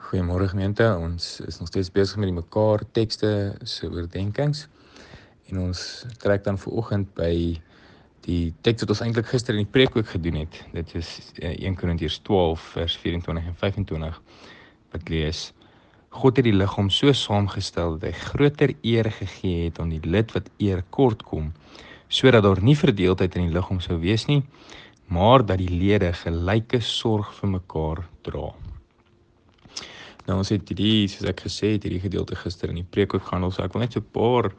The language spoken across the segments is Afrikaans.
Goeiemôre gemeente, ons is nog steeds besig met die mekaar tekste se oordeenkings en ons trek dan vanoggend by die teks wat ons eintlik gister in die preek ook gedoen het. Dit is 1 Korintiërs 12 vers 24 en 25 wat lees: God het die liggaam so saamgestel dat hy groter eer gegee het aan die lid wat eer kort kom, sodat daar nie verdeeldheid in die liggaam sou wees nie, maar dat die lede gelyke sorg vir mekaar dra. Nou ons het soos ek gesê het, hierdie gedeelte gister in die preek ook gehandel, so ek wil net so 'n paar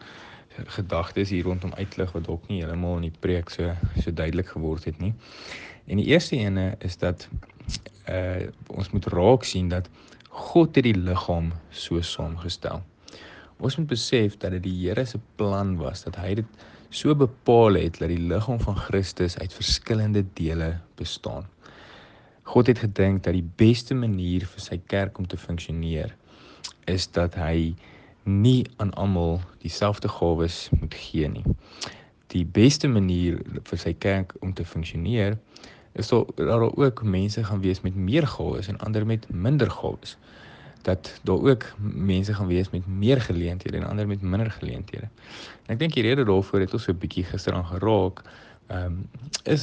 gedagtes hier rondom uitlig wat dalk nie heeltemal in die preek so duidelik geword het nie. En die eerste ene is dat ons moet raak sien dat God het die liggaam so saamgestel. Ons moet besef dat dit die Here se plan was, dat hy dit so bepaal het dat die liggaam van Christus uit verskillende dele bestaan. God het gedink dat die beste manier vir sy kerk om te funksioneer is dat hy nie aan almal dieselfde gawes moet gee nie. Die beste manier vir sy kerk om te funksioneer is dat daar ook mense gaan wees met meer gawes en ander met minder gawes. Dat daar ook mense gaan wees met meer geleenthede en ander met minder geleenthede. En ek dink die rede daarvoor het ons so 'n bietjie gister aan geraak,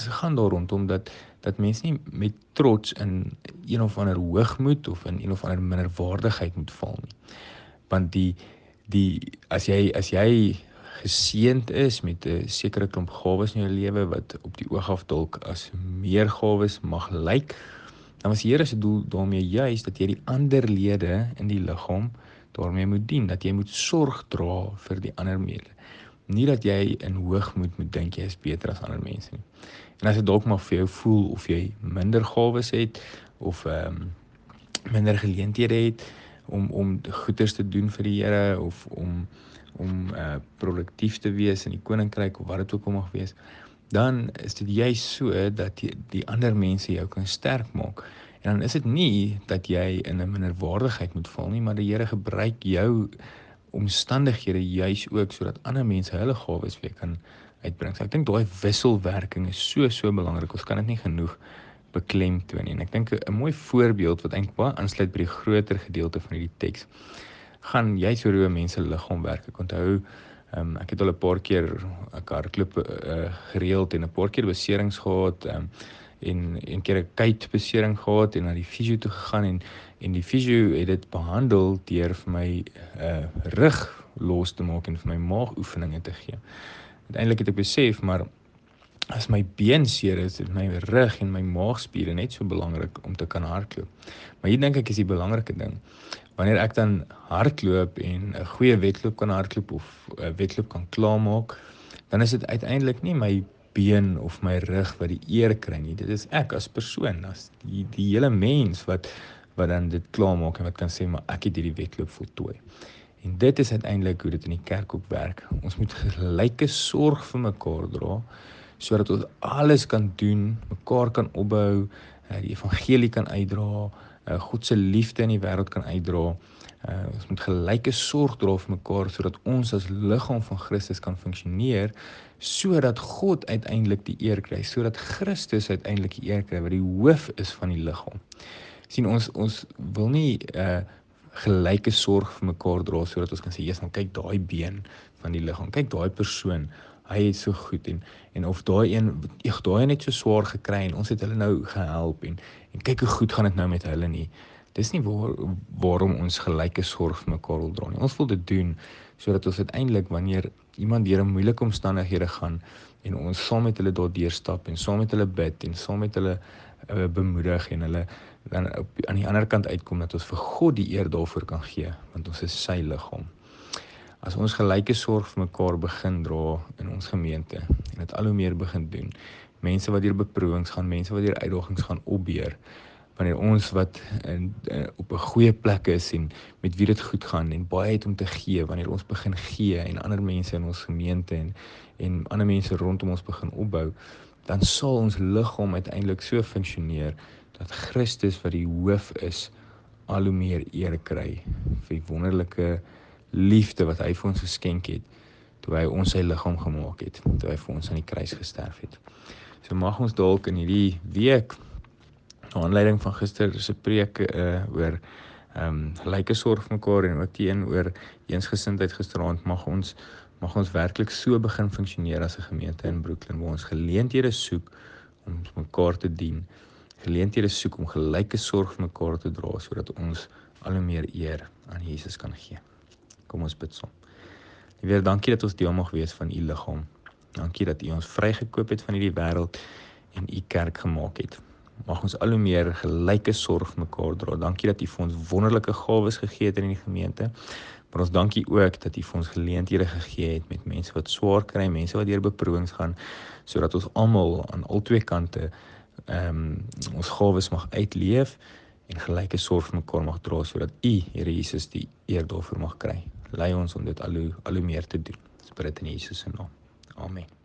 gaan daar rondom dat mense nie met trots in een of ander hoogmoed of in een of ander minderwaardigheid moet val nie. Want as jy geseënd is met 'n sekere klomp gawes in jou lewe wat op die oog af dalk as meer gawes mag lyk, dan was die Here se doel daarmee juis dat jy die ander lede in die liggaam daarmee moet dien, dat jy moet sorg dra vir die ander lede. Nie dat jy in hoogmoed moet dink jy is beter as ander mense nie. En as dit dalk maar vir jou voel of jy minder gawes het of minder geleenthede het om goeders te doen vir die Here of om produktief te wees in die koninkryk of wat dit ook al mag wees, dan is dit juist so dat die ander mense jou kan sterk maak. En dan is dit nie dat jy in 'n minderwaardigheid moet val nie, maar die Here gebruik jou omstandighede juis ook sodat ander mense hulle gawes weer kan uitbring. So ek dink daai wisselwerking is so belangrik. Ons kan dit nie genoeg beklemtoon nie. En ek dink 'n mooi voorbeeld wat eintlik baie aansluit by die groter gedeelte van hierdie teks, gaan juis oor hoe mense liggaam werk. Ek onthou, ek het al 'n paar keer 'n hardloop gereeld en 'n paar keer beserings gehad, en 'n keer 'n kuitbesering gehad en na die fisio toe gegaan en die fisio het dit behandel deur vir my rug los te maak en vir my maagoefeninge te gee. Uiteindelik het ek besef, maar as my been seer is my rug en my maagspiere net so belangrik om te kan hardloop. Maar hier dink ek is die belangrike ding. Wanneer ek dan hardloop en 'n goeie wedloop kan hardloop of 'n wedloop kan klaarmaak, dan is dit uiteindelik nie my been of my rug wat die eer kry nie. Dit is ek as persoon, as die hele mens wat dan dit klaarmaak en wat kan sê, maar ek het hierdie wedloop voltooi. En dit is uiteindelik hoe dit in die kerk ook werk. Ons moet gelyke sorg vir mekaar dra, sodat ons alles kan doen, mekaar kan opbou, die evangelie kan uitdra, God se liefde in die wêreld kan uitdra. Ons moet gelyke sorg dra vir mekaar sodat ons as liggaam van Christus kan funksioneer, sodat God uiteindelik die eer kry, sodat Christus uiteindelik die eer kry wat die hoof is van die liggaam. Sien, ons wil nie gelyke sorg vir mekaar dra sodat ons kan sê, "Jesus, maar kyk daai been van die liggaam, kyk daai persoon, hy is so goed en of daai een het so swaar gekry en ons het hulle nou gehelp en kyk hoe goed gaan dit nou met hulle nie." Dis nie waarom ons gelyke sorg vir mekaar wil dra nie. Ons wil dit doen sodat ons uiteindelik wanneer iemand deur 'n moeilike omstandighede gaan en ons saam met hulle daardeur stap en saam met hulle bid en saam met hulle bemoedig en hulle dan aan die ander kant uitkom dat ons vir God die eer daarvoor kan gee, want ons is sy liggaam. As ons gelyke sorg vir mekaar begin dra in ons gemeente en dit al hoe meer begin doen, mense wat deur beproewings gaan, mense wat deur uitdagings gaan opbeer, wanneer ons wat op 'n goeie plek is en met wie dit goed gaan en baie het om te gee, wanneer ons begin gee en ander mense in ons gemeente en ander mense rondom ons begin opbou, dan sal ons liggaam uiteindelik so funksioneer dat Christus wat die hoof is, al hoe meer eer kry vir die wonderlike liefde wat hy vir ons geskenk het, toe hy ons sy liggaam gemaak het, toe hy vir ons aan die kruis gesterf het. So mag ons dalk in hierdie week, na aanleiding van gister se preek oor Gelyke sorg vir mekaar en ook teenoor eensgesindheid gisteraand mag ons werklik so begin funksioneer as 'n gemeente in Brooklyn waar ons geleenthede soek om mekaar te dien. Geleenthede soek om gelyke sorg vir mekaar te dra sodat ons al hoe meer eer aan Jesus kan gee. Kom ons bid saam. Here, dankie dat ons deel mag wees van u liggaam. Dankie dat u ons vrygekoop het van hierdie wêreld en u kerk gemaak het. Mag ons al hoe meer gelyke sorg vir mekaar dra. Dankie dat u vir ons wonderlike gawes gegee het in die gemeente. Maar ons dankie ook dat u vir ons geleenthede gegee het met mense wat swaar kry, mense wat deur beproewings gaan, sodat ons almal aan al twee kante ons gawes mag uitleef en gelyke sorg vir mekaar mag dra sodat u, Here Jesus, die eer daarvoor mag kry. Lei ons om dit al hoe meer te doen. Ons bid dit in Jesus se naam. Amen.